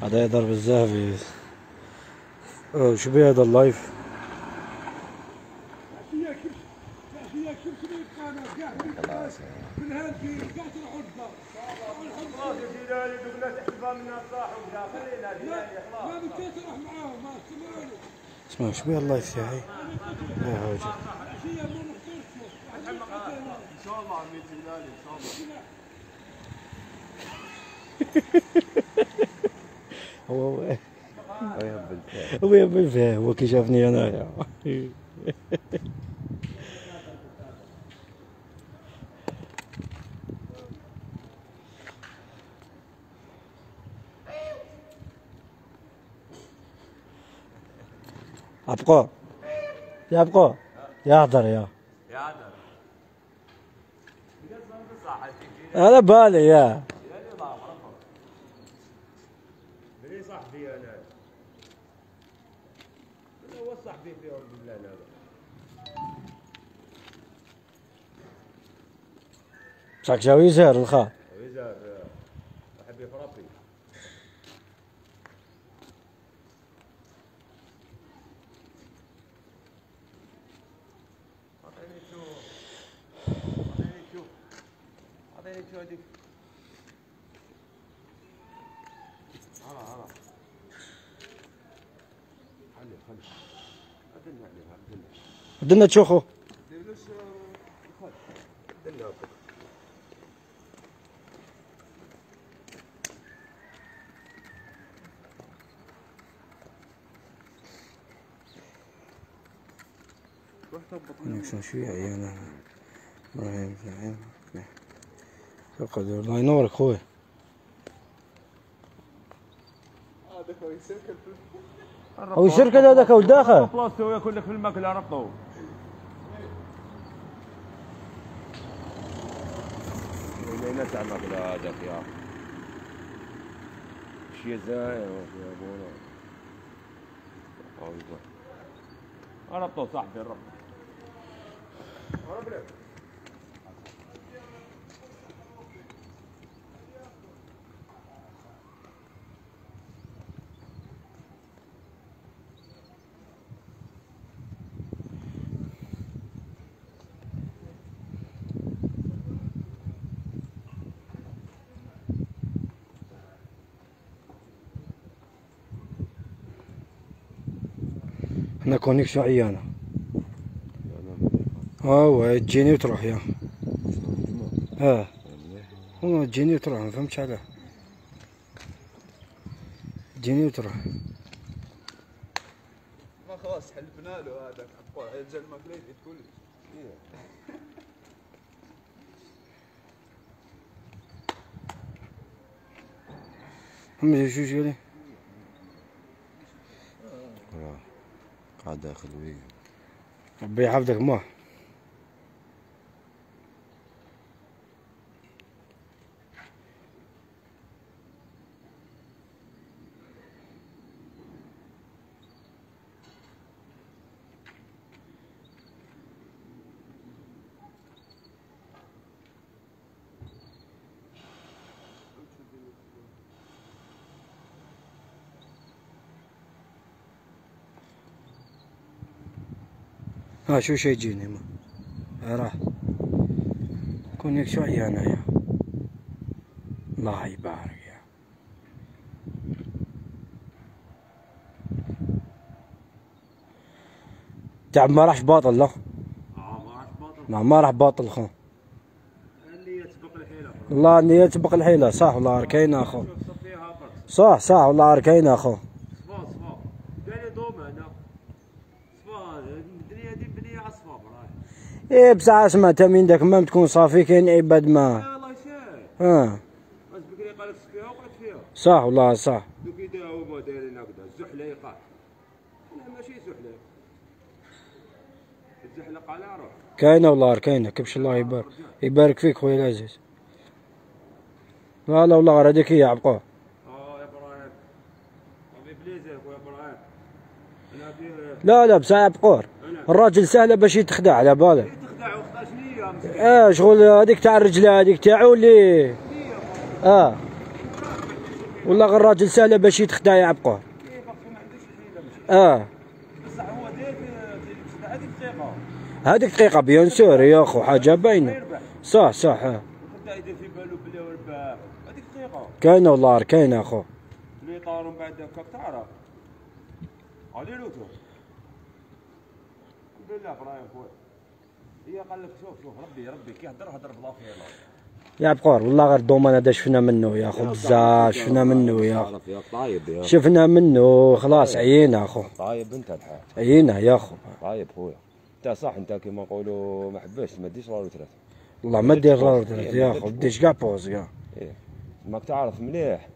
هذا يقدر بزاف. شو بيه هذا اللايف؟ اسمعوا شو بيه اللايف تاعي؟ يا هوجة ان شاء الله عميتي بلالي ان شاء الله. هو يهبل فيها. هو كي شافني انايا ابقى يا ابقى يا هدر يا هدر انا بالي يا بلي صاحبي انا هو صاحبي فيهم بالله لا شاك جاو يزهر الخا ويزار واحد يفرطي. اعطيني شو هذيك. هلا خلي عدلنا عليها بدنا تشوخو ديرلوش الخد دلنا كونيكسيون شوية عيانة ابراهيم زعيم الله ينورك خويا. هذاك هو يسركل هو الشركة هذاك هو الداخل بلاصتو ياكل لك في الماكلة ربطو. وين تاع الماكلة هذاك يا شي زاين يا بونا ربطو صاحبي ربطو. هنا كونيكسيون عيانة. هو تجيني وتروح يا هو تجيني وتروح ما فهمتش علاه تجيني وتروح. ما خلاص حلفنا له هذاك جا الماكلة تقول هم شو جالي قاعد داخل وياه ربي يحفظك ما شو شي يجيني ما راح كونيكسيون عيانة يا الله يبارك يا تعب ما راحش باطل لا ما راح باطل خو النية تسبق الحيلة. والله النية تسبق الحيلة صح والله ركينا اخو صح والله ركينا اخو صفا قال دوم هنا صفا الدنيا دي بنية على صفا ايه بساعة اسمع تمين داك ما تكون صافي كاين عباد ما الله يسهل. بس بكري قالت فيها وقعت فيها صح والله صح. دوك يداوموا دايرين هكذا الزحلة يقع لا ماشي زحلة الزحلق على روح كاينة والله كاينة كبش الله يبارك فيك خويا العزيز. لا والله هذيك هي عبقوه. يا ابراهيم ابي بليزك ويا ابراهيم انا فيه لا لا بصح عبقور الراجل سهله باش يتخدع على بالك. تخدع وخدع شنية مسكين. شغل هذيك تاع الرجله هذيك تاعو اللي والله غير الراجل سهله باش يتخدع يا عبقور. كيف اخو ما عندوش الحيلة ماشي. بصح هو داير في هذيك الدقيقة. هذيك دقيقه بيان سور يا اخو حاجه باينه. يربح. صح صح خدع يدير في بالو بلي هو ربح. هذيك الدقيقة. كاينه والله كاينه اخو. اللي طاروا من بعد هكاك تعرف. علي لوتو. الحمد لله ابراهيم خويا. هي قال لك شوف ربي كي هضر بلا خير. يا عبقور والله غير الدومان هذا شفنا منه يا اخو بزاف شفنا منه يا اخو. طايب يا شفنا منه خلاص عيينا اخو. طايب انت الحال. عيينا يا اخو. طايب خويا. انت صح انت كيما نقولوا ما حبيتش ما ديش راه ثلاثة. والله ما دير يا اخو بديش كاع بوز كاع. ايه ماك تعرف مليح.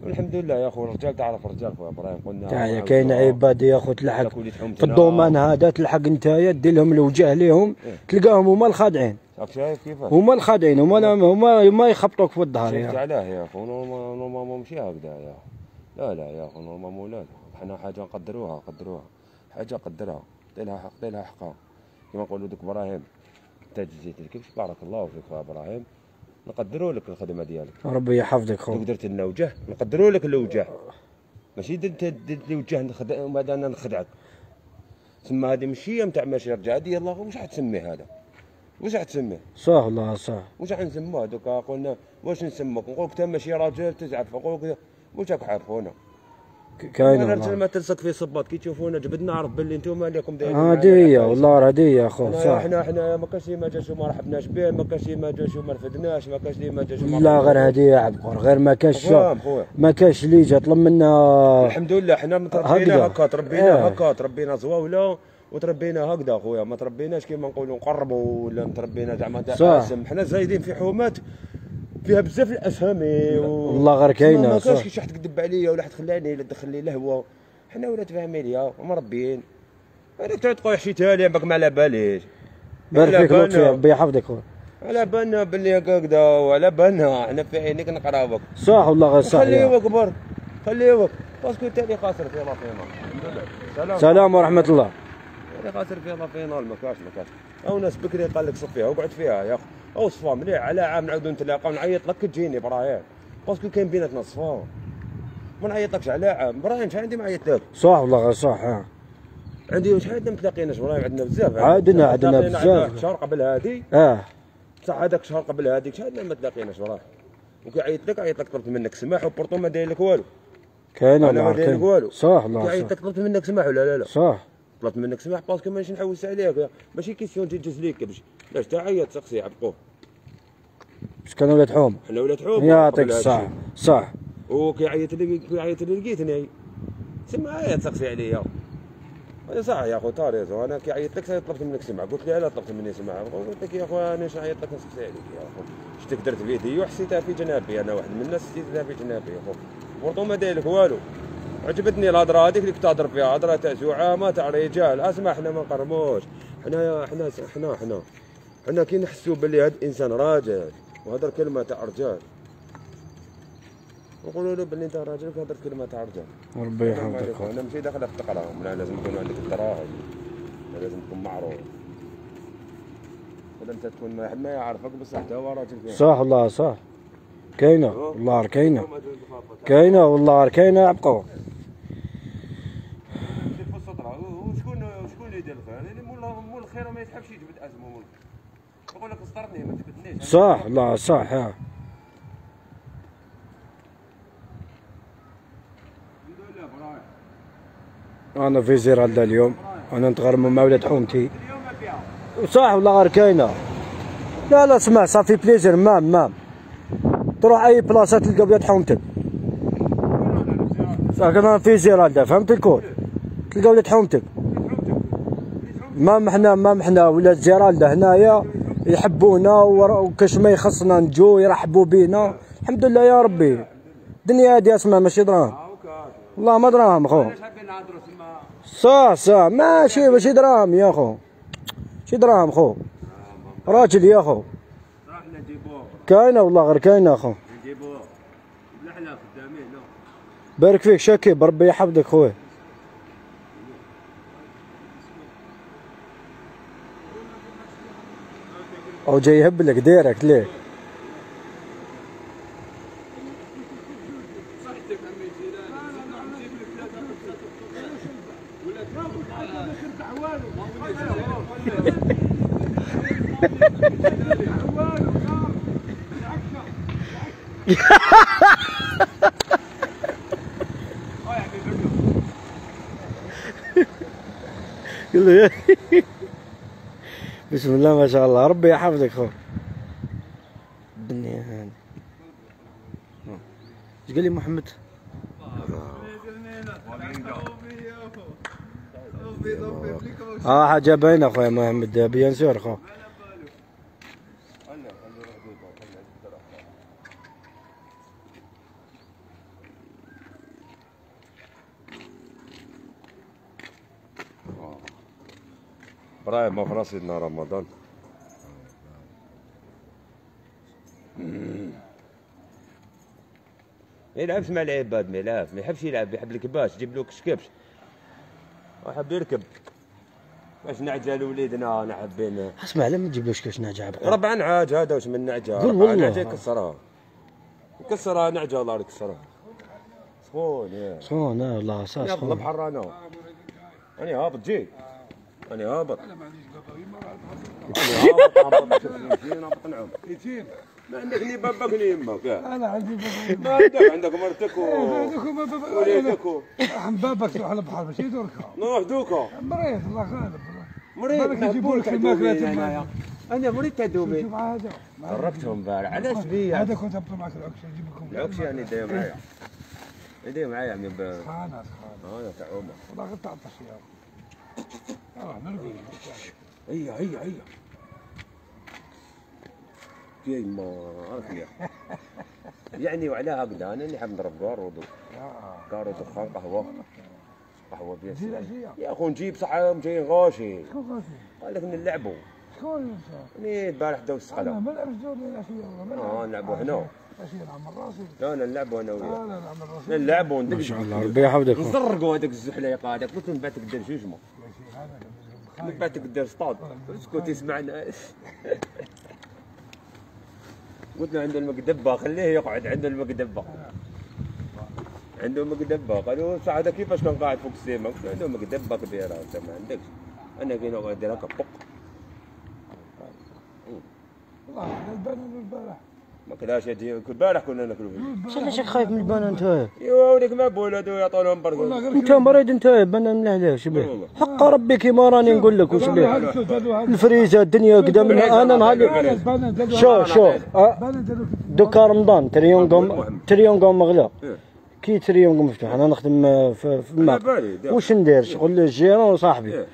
والحمد لله يا اخو الرجال تعرف الرجال خويا ابراهيم قلنا. كاين عباد يا اخو تلحق في الضمان هذا تلحق نتايا دير لهم الوجه ليهم تلقاهم هما الخادعين. راك شايف كيفاش؟ هما الخادعين هما يخبطوك في الظهر شفت يا علاه يا اخو نورمالمون ماشي هكذا يا اخو. لا يا اخو نورمالمون لا حنا حاجه نقدروها حاجه قدرها دير لها حقها كيما نقولوا دوك ابراهيم انت جيت كيفاش بارك الله فيك يا ابراهيم نقدروا لك الخدمه ديالك. ربي يحفظك خو. درت لنا وجه نقدروا لك الوجه ماشي درت لي وجه وبعد انا نخدعك. تسمى هذه ماشي نتاع ماشي رجع هذه يلاه واش حتسميه هذا؟ واش حتسميه؟ صح والله صح. واش حنسموه دوكا قلنا واش نسموك نقولك انت ماشي راجل تزعف نقولك واش راك عارف خونا. كاين انا والله. ما تلصق في صباط كي تشوفونا جبد نعرف باللي انتم راكم دايرين. هادي هي والله هادي هي اخو صح. احنا ما كاش اللي ما جاش وما رحبناش به ما كاش اللي ما جاش وما رفدناش ما كاش اللي ما جاش وما لا غير هادي يا عبقور غير ما كاش اللي جا طلب منا. الحمد لله حنا متربينا هكا تربينا هكا تربينا زواوله وتربينا هكذا خويا ما تربيناش كيما نقولوا نقربوا ولا تربينا زعما تاع اسم. حنا زايدين في حومات فيها بزاف الاسامي والله غير كاينه ما كاينش كي حد تكذب عليا ولا حتخلاني ولا تدخل لي لهوه. حنا ولاد فاميليا ومربيين. هذاك تعطيك حشيتها لي باك ما على باليش. بارك فيك لطفي ربي يحفظك خويا. على بالنا باللي هكذا وعلى بالنا حنا في عينيك نقراوك. صح والله غير صح. خليوك برك خليوك باسكو انت اللي خاسر في لا فينال. سلام ورحمه الله. اللي خاسر في لا فينال ما كاش او ناس بكري قال لك صفيها وقعد فيها يا اخو او صفا مليح على عام نعاودو نتلاقاو نعيط لك تجيني ابراهيم باسكو كاين بيناتنا صفا ما نعيطلكش على عام. ابراهيم شحال عندي ما عيطت لك. صح والله غير صح. عندي شحال ما تلاقيناش ابراهيم عندنا بزاف. عندنا بزاف. شهر قبل هذه صح هذاك شهر قبل هذيك شحال ما تلاقيناش ابراهيم. وكي عيط لك طلبت منك سماح وبورطو ما داير لك والو. كاين والله ما داير لك والو. صح والله كي عيط لك طلبت منك سماح ولا لا. صح طلبت منك سماح باسكو ماشي نحوس عليك ماشي كيسيون تجوز ليك باش لاش تعيط تسقسي عبقوه. باش كانوا ولاد حوم. حنا ولاد حوم يعطيك الصح صح. وكي عيط لي لقيتني سمع عيط تسقسي عليا. هذا صح يا اخو طاريزو انا كي عيط لك طلبت منك سمع قلت لي علاش طلبت مني سمع قلت لك يا اخو انا اش عيط لك نسقسي عليك يا اخو شتك درت فيديو حسيتها في جنابي انا واحد من الناس حسيتها في جنابي يا اخو برضو ما داير لك والو. عجبتني الهضره هذيك اللي كنت تهضر فيها هضره تاع زعامه تاع رجال. اسمع حنا ما نقرموش حنا كي نحسوا باللي هذا الانسان راجل وهضر كلمه تاع رجال نقولوا له باللي انت راجل كهضر كلمه تاع رجال. ربي يحفظك. انا ماشي داخل في تقراهم لا لازم يكون عندك الدراهم لازم تكون معروف ولا انت تكون ما يعرفك بصح انت هو راجل فيه. صح والله صح. كاينه والله كاينه والله كاينه عبقو. وشكون اللي يدير الخير؟ يعني مول الخير ما يسحبش يجبد ازمه مول. نقول لك استرني ما تجبدنيش. صح والله صح. الحمد لله ابراهيم. انا في زيرالدا اليوم انا نتغرم مع ولاد حومتي. اليوم ما فيها. صح والله غير كاينه. لا اسمع صافي بليزير مام تروح اي بلاصه تلقى ولاد حومتك. صح انا في زيرالدا فهمت الكل تلقى ولاد حومتك. ما حنا ولاد زيرالدا هنايا يحبونا وكاش ما يخصنا نجو يرحبوا بينا. الحمد لله يا ربي. الدنيا هادي اسمع ماشي دراهم والله ما دراهم خو. صح ماشي دراهم يا خو شي دراهم خو راجل يا خو. كاينه والله غير كاينه خو. نجيبوه بلحله خدامين. بارك فيك شاكي بربي يحفظك خويا. او جاي يهبلك ديرك ليه؟ بسم الله ما شاء الله، ربي يحفظك خو. الدنيا هذه ايش قال لي محمد؟ حاجه باينه خويا محمد، بيان سور خو. برايم ما في راسي لنا رمضان. ما يلعبش مع العباد، ما يلعبش، ما يحبش يلعب، يحب الكباش، جيب له كشكبش ويحب يركب. باش نعجل وليدنا انا حابين. اسمع لما تجيبلوش كاش نعجه ربع نعاج هذا واش من نعجه؟ قول والله نعجه يكسرها، يكسرها نعجه الله يكسرها. سخون يا سخون والله سخون. سخون. يلا بحر انا هابط جي، انا هابط. انا هابط نعم. ما عندك ني باباك ني يماك. انا عندي بابا. ما عندك مرتك وليدك بابك تروح على البحر ماشي دركا. نروح دوكا. مريض الله غالب. مريض يجيبوا لك الماكله هنايا. انا مريض تاع دوبي. شوف هذا دركتهم امبارح. علاش بيا؟ هذا كنت ابطل معك العكشه نجيب لكم العكشه يعني داير معايا. يدير معايا عمي سخانه. انا تاع عمر. والله غير تعطش يا راه نرقد. هيا كي ما عرفت يعني وعلى هكذا انا نحب نضرب كارو دخان قهوه بياسين يا اخو نجيب صحه جايين غاشي. شكون غاشي؟ قال لك نلعبوا. شكون انت؟ البارح داو السقله. انا ما نلعبش دور العشيه والله. نلعبوا هنا. عشيه نعمل راسي. لا نلعبوا انا وياك. لا نعمل راسي. نلعبوا ما شاء الله ربي يحفظك. نزرقوا هذاك الزحليقه هذاك، قلت من بعد تقدر جوجمه. من بعد تقدر سطاد. اسكت يسمعنا. قلت له عنده المقدبه خليه يقعد عنده المقدبه. عنده مقدبه. قالوا صح هذا كيفاش كان قاعد فوق السيما؟ قلت له عنده مقدبه كبيره انت ما عندكش. انا كي نقعد ندير هكا بق. والله البنان البارح ما كلاش البارح كنا ناكلوا فيه. علاش خايف من البنان انت؟ ايوا وليك ما بولدو يعطونهم برك. انت مريض انت بنان من علاش بيه؟ حق ربي كيما راني نقول لك واش بيه؟ الفريزه الدنيا قدامنا انا نهار. شوف دوكا رمضان تريونغ مغلا. كي تريونغ مفتوح انا نخدم في الماء. واش ندير؟ شغل الجيران وصاحبي.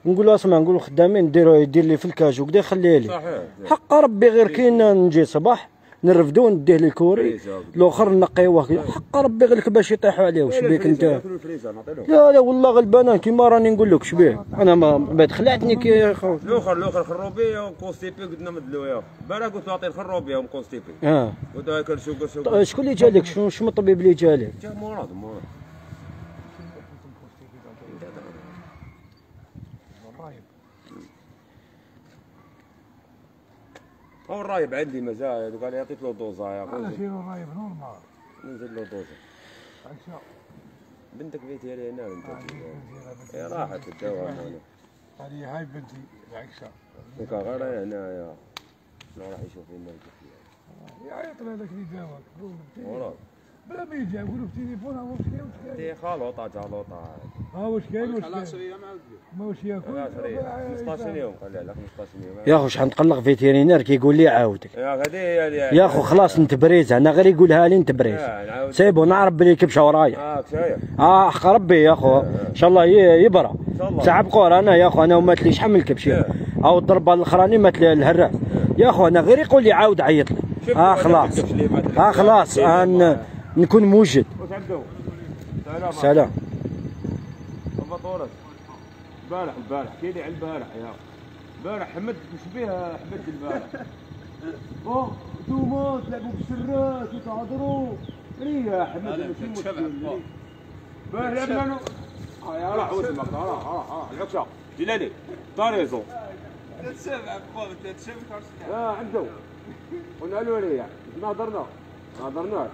نقول له اسمع، نقول له خدامين يدير لي في الكاج وكذا خليه لي. حق ربي غير كي نجي صباح نرفدو نديه للكوري الاخر نقيوه. حق ربي غير باش يطيحوا عليه. واش بيك انت؟ لا والله غلبانان كيما راني نقول لك. شبيه انا ما بعد خلعتني كي خو. الاخر خروبيه وكونستيبي قلنا مدلو ياه. البارح قلت له اعطيه الخروبيه وكونستيبي. قلت له هاكل سوق. شكون اللي جا لك؟ شنو الطبيب اللي جا لك؟ جا مراد. هو الرايب عندي مزايا. قال لي عطيت له دوزه يا اخوي. انا شيل الرايب نورمال. نزل له دوزه. عكسه. بنتك بيتي هنا بنتك. هي راحت الدواء هنا. هذه هاي بنتي العكسه. وكا غير هنايا. شنو راح يشوف لنا الكفيه؟ يعيط له هذاك اللي جاوك. مراد. بلا ما يجي يقول له في تليفون واش كاين واش كاين. دي خالوطه جالوطه. واش كاين واش كاين. ما واش ياكل. 15 يوم قال لي على 15 يوم. يا اخو شحال نتقلق فيتيرينار كيقول لي عاودك. هذه يا اخو خلاص نتبريز انا غير يقولها لي نتبريز. سيبو نعرف بلي كبشه ورايا. كفايه. حق ربي يا اخو ان شاء الله يبرى. ساعه بقور انا يا اخو انا ومات لي شحال من الكبش او الضربه الاخراني مات لي الهراس. يا اخو انا غير يقول لي عاود عيط لي. خلاص خلاص نكون موجد. سلام. فطورت البارح حكي لي على البارح يا البارح حمد مش بيها حمد البارح. انتوما تلعبوا بالشرات وتهضروا. يا حمد ماشي مشكل. البارح لعبنا يا راح واسمك راح العكشه جلالي طاريزو تتسمع بقول تتسمع عنده قلنا له ليه ما هضرناش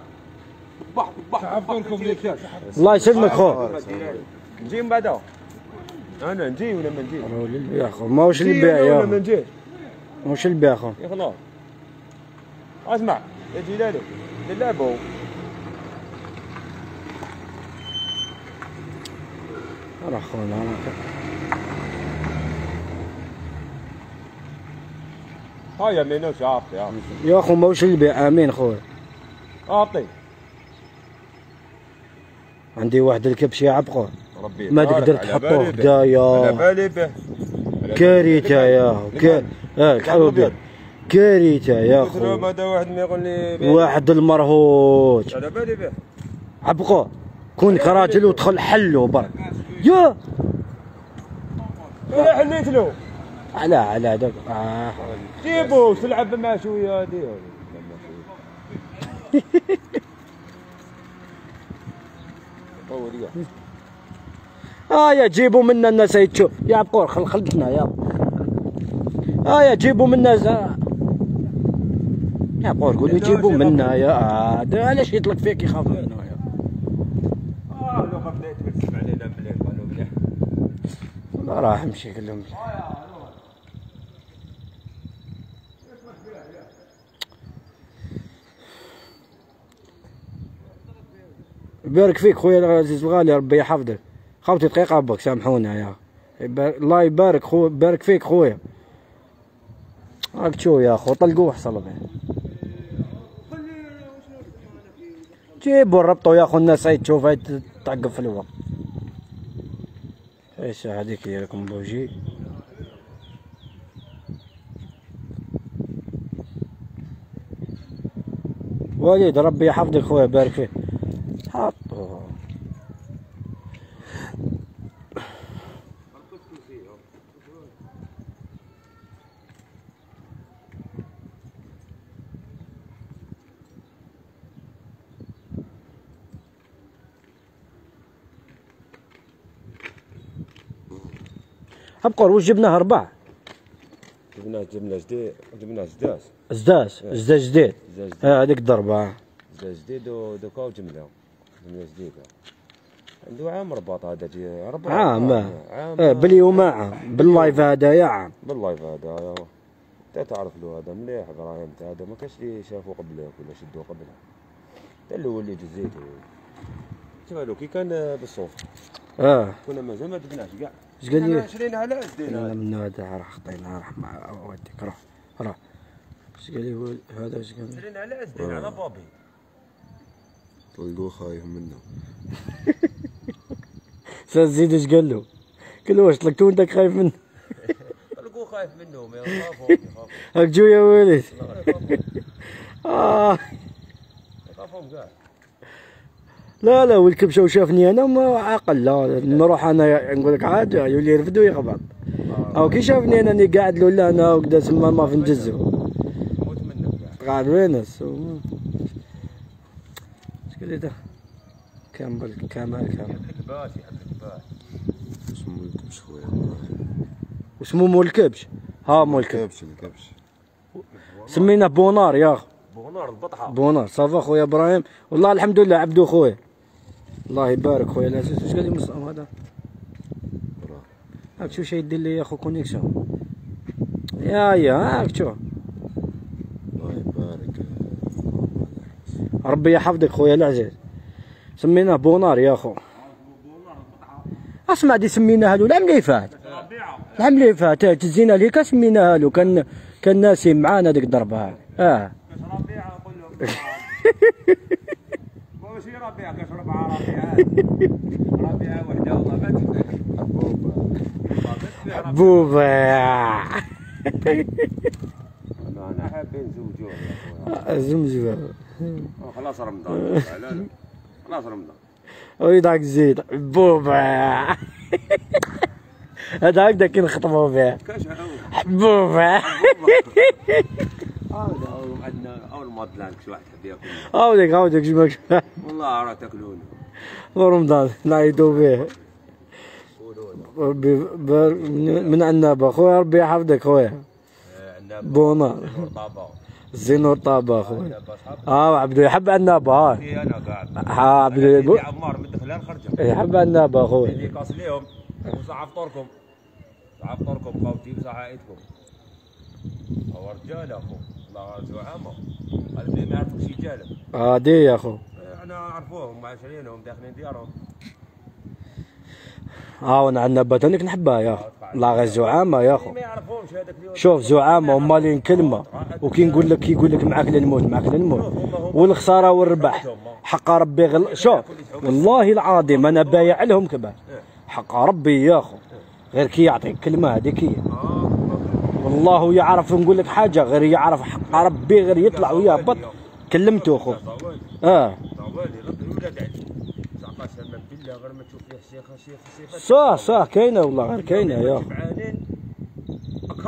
طبح عفوكم ليك الله يسلمك خو. نجي من بعدا انا نجي ولا ما نجي يا خو ماهوش اللي بيع ولا ما يا نجيش ماهوش اللي بيع خو. يا خلاص اسمع يا جلالي نلعبوا راه خونا هيا مينوش عاطي يا خو ماهوش اللي بيع. امين خويا. اعطي عندي واحد الكبش يا عبقو ربي ما تقدر تحطوه بدايا. على بالي به كارثة يا تحطوا به كارثة يا خو. خو. هذا واحد ما يقول لي واحد المرهوج على بالي به عبقو كونك راجل ودخل حلو برك يا ولا حليت له على هذاك جيبوه تلعب مع شويه هادي يا جيبوا منا الناس يتشوف يا عبقور خلقتنا يا جيبوا منا يا عبقور قولوا جيبوا منا يا علاش يطلق فيك يخاف منه يا لو ما بدا يتبسم علينا مليح قالوا مليح والله راح امشي قال لهم يبارك فيك خويا العزيز الغالي ربي يحفظك. خاوتي دقيقة بك سامحونا يا الله يبارك خو يبارك فيك خويا. راك تشوف يا خو طلقوه حصل به جيبوا ربطوا يا خو الناس هاي تشوف هاي تعقب في الوقت. ايش هذيك هي لكم بوجي وليد ربي يحفظك خويا يبارك فيك. حطوا عبقور واش جبناه 4 جبنا جديد جبنا زداس جديد هذيك الضربة جديد ودوكا جبنا جديدة عنده عام رباط هذا عام باليوماعة باللايف هذايا عام باللايف هذا انت تعرف له هذا مليح ابراهيم هذا ما كاش اللي شافوا قبلك ولا شدوا قبله انت الاول اللي جزيته شوف كي كان بالصوف كنا مازال ما جبناش كاع اش قال لي؟ شرينا على انا من هذا راه خطينا راح مع وديك روح اش قال لي هذا اش قال لي؟ شرينا على عزدين على بابي طلقوه خايف منه زيد اش قال له؟ قال له واش طلقتو انت خايف منه؟ طلقوه خايف منه ما يخافوا هاك جو يا وليد يخافهم كاع لا والكبشه وشافني انا ما عاقل لا نروح انا نقول لك عاد يولي يرفد ويخبط او كي شافني انني قاعد له لا انا وكذا تما ما في نجزو موت منك كاع قاعد وينس اش قال لي ده كامل الكباش اسمه الكبش خويا واسمه مول الكبش مول الكبش الكبش سميناه بونار يا اخو بونار البطحه بونار صافا خويا ابراهيم والله الحمد لله عبدو خويا الله يبارك خويا العزيز واش قال لي مصطفى هذا هاك شوف شي يدير لي يا خو كونيكسيون يا هاك شوف الله يبارك ربي يحفظك خويا العزيز سميناه بونار يا خو اسمع دي سميناها له العام اللي فات العام اللي فات تزينا ليك سميناها له كان ناسي معانا ديك الضربه ربيعه نقول له ماشي ربيعه كاش 4 ربيعه وحده والله ما تفهم بوبا انا حابين نزوجوه زمزمه خلاص رمضان خلاص رمضان ويضحك زيد بوبا هذا هكذا كي نخطبوا فيه حبوبه عندنا اول ما طلعنا شي واحد حب ياكل عاودك جماك والله راه تاكلونه ورمضان نعيطوا فيه من عنابه خويا ربي يحفظك خويا. بونار زينور طابه خويا. عبدو يحب عنابه. انا قاعد عبدو عمار من دخلها الخرجه يحب عنابه خويا. اللي قاص ليهم وصح فطوركم، صح فطوركم خوتي وصح عائلتكم. هو رجال اخو الله زعامه، هذا اللي ما يعرفوش يجالب. دي يا اخو. احنا عرفوهم معاشرينهم داخلين ديارهم. وانا عنابه تونيك نحبها يا اخو. الله غير زعامه يا اخو. ما يعرفوهمش هذاك اليوم. شوف زعامه ومالين كلمه، وكي نقول لك معاك للموت معاك للموت، والخساره والربح حق ربي شوف والله العظيم انا بايع لهم كبار حق ربي يا اخو. غير كي يعطيك كلمه هذيك هي والله يعرف. نقول لك حاجه غير يعرف حق ربي غير يطلع ويهبط. كلمته اخو. صح كاينه والله غير كاينه يا اخو.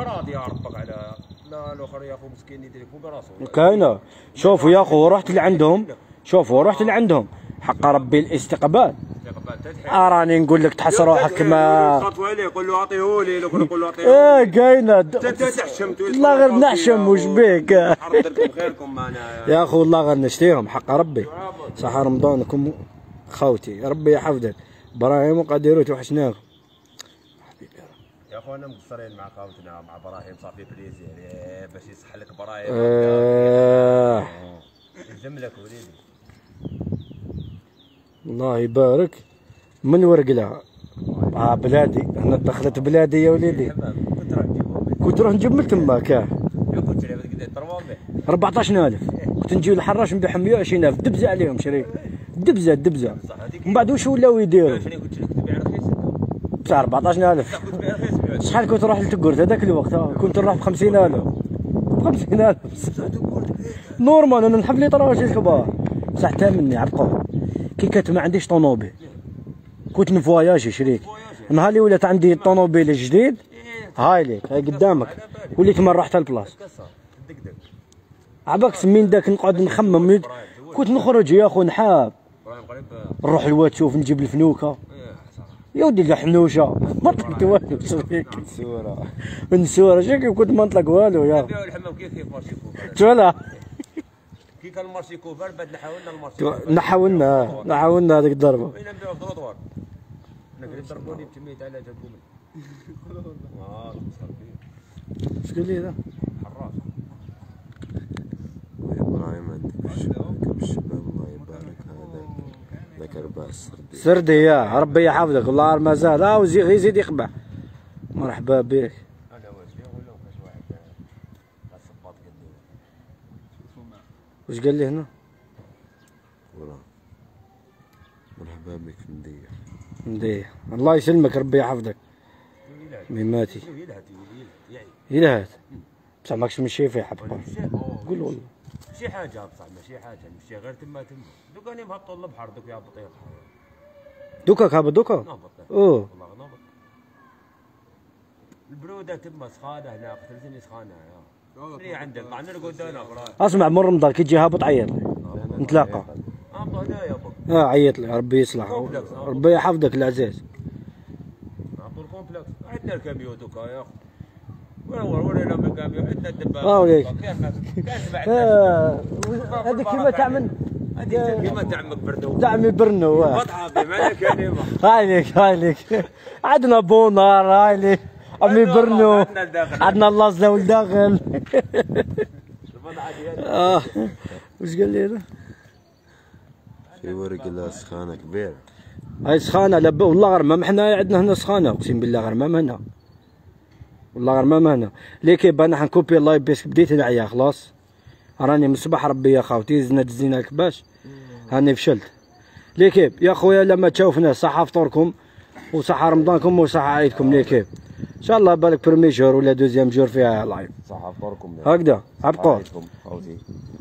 راضي يا ربك على لا الاخر يا اخو مسكين يدري فوق راسه كاينه. شوفوا يا اخو رحت لعندهم، حق ربي الاستقبال. راني نقول لك تحس روحك ما خطوه لي قول له اعطيه لي لو قول له اعطيه كاينه. انت تحشمت والله غير نحشم وش بيك حضرتكم خيركم معنا يا اخو. والله غير نشتيهم حق ربي. صح رمضانكم خوتي ربي يحفظك. ابراهيم وقديروت وحشناكم يا اخوانا. مقصرين مع خوتنا مع ابراهيم صافي بليزير باش يصح لك ابراهيم. يلزم لك وليدي الله يبارك. من ورقله بلادي انا دخلت بلادي يا وليدي. كنت نروح نجيب من تماك 14,000 كنت نجيب الحراش نبيعهم 120,000 دبزه عليهم شريك. دبزه من بعد واش ولاو يديروا بتاع 14,000. شحال كنت نروح لتقرت هذاك الوقت كنت نروح ب 50,000 نورمال. انا نحب لي طراوش الكبار بصح تامني عبقوا كي كانت ما عنديش طونوبيل كنت نفواياجي شريك. نهار اللي ولات عندي الطونوبيل الجديد هاي ليك هاي قدامك وليت ما رحت البلاص عباك من داك نقعد نخمم. كنت نخرج يا اخو نحاب نروح الواد شوف نجيب الفنوكه يا ودي الحنوشه ما طلقت والو شريك. نسوره شكي كنت ما نطلق والو يا اخو. الحمام كيف مارشي كوفر تولى كي كان المارشي كوفر بعد نحاولنا هذيك الضربه. وين نبداو في الدروطوار انا قريب ضربوني بتميت على جابوهم. شكون اللي هذا؟ حراس ابراهيم عندك بالشباب الله يبارك. هذاك رباس سردي يا ربي يحفظك. والله ما زال يزيد يقبح. مرحبا بك. انا واش نقول لهم كاش واحد الصباط قدو واش قال لي هنا؟ وراه مرحبا بك في مديه. الله يسلمك ربي يحفظك. ميماتي يلهات بصح ماكش مشي فيه حب قول والله شي حاجه بصح ماشي حاجه نمشي غير تما دوكا راني مهبطوا للبحر دوك يهبط دوكا كهبط دوكا والله نهبط البروده تما سخانه هنا قتلتني سخانه شنو عندك طعنا القدانه اسمع من رمضان كي تجي هابط عيط لي نتلاقى. هبطوا هنايا بوك عيط لي ربي يصلح ربي يحفظك العزيز. نعطوا الكومبلكس عندنا الكاميو دوكا يا اخو. ورينا من الكاميو عندنا الدبابه. هذيك كيما تاع من كيما تاع عمك برنو. تاع عمي برنو قطعه بمعنى كلمه. هاي ليك عندنا بونار هاي ليك عمي برنو عندنا اللازله والداخل. واش قال لي هذا؟ في ورق سخانه كبيره. هاي سخانه لا والله غير ما حنايا عندنا هنا سخانه اقسم بالله غير ما هنا والله غير ما هنا. ليكيب انا حنكوبي اللايف بيس بديت نعيا خلاص. راني من الصباح ربي يا خاوتي زينا الكباش هاني فشلت. ليكيب يا خويا لما تشوفنا صحه فطوركم وصحه رمضانكم وصحه عيدكم. ليكيب ان شاء الله بالك برمي جور ولا دوزيام جور فيها لايف صحه فطوركم هكذا عبقور.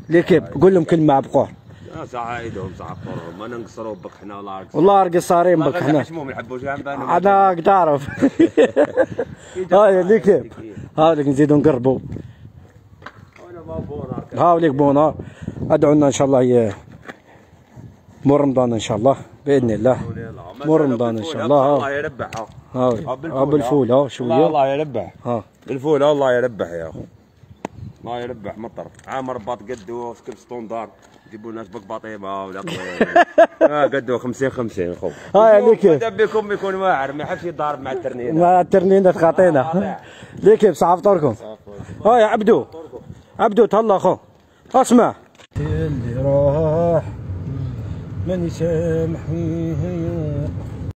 ليكيب قول لهم كلمه عبقور. صح عيدهم صح فطورهم انا نقصروا بك حنا والله قصارين بك حنا. انا تعرف هاي ليكيب هاوليك نزيدو نقربوا هاوليك بونار. ادعوا لنا ان شاء الله مور رمضان ان شاء الله باذن الله. مور رمضان ان شاء الله. الله يربحها. ها بالفول ها شويه. الله يربح. ها بالفول الله يربح يا اخو. الله يربح مطر. عام رباط قدو سكب ستوندار يجيبوا لنا شبك بطيبه ولا قدو 50 اخو. ها يعني كيف بكم يكون واعر ما يحبش يتضارب مع الترنينه. مع الترنينه تخاطينا. ليه كيف صعب فطوركم؟ ها يا عبدو تهلا خو اسمع اللي راح من يسامح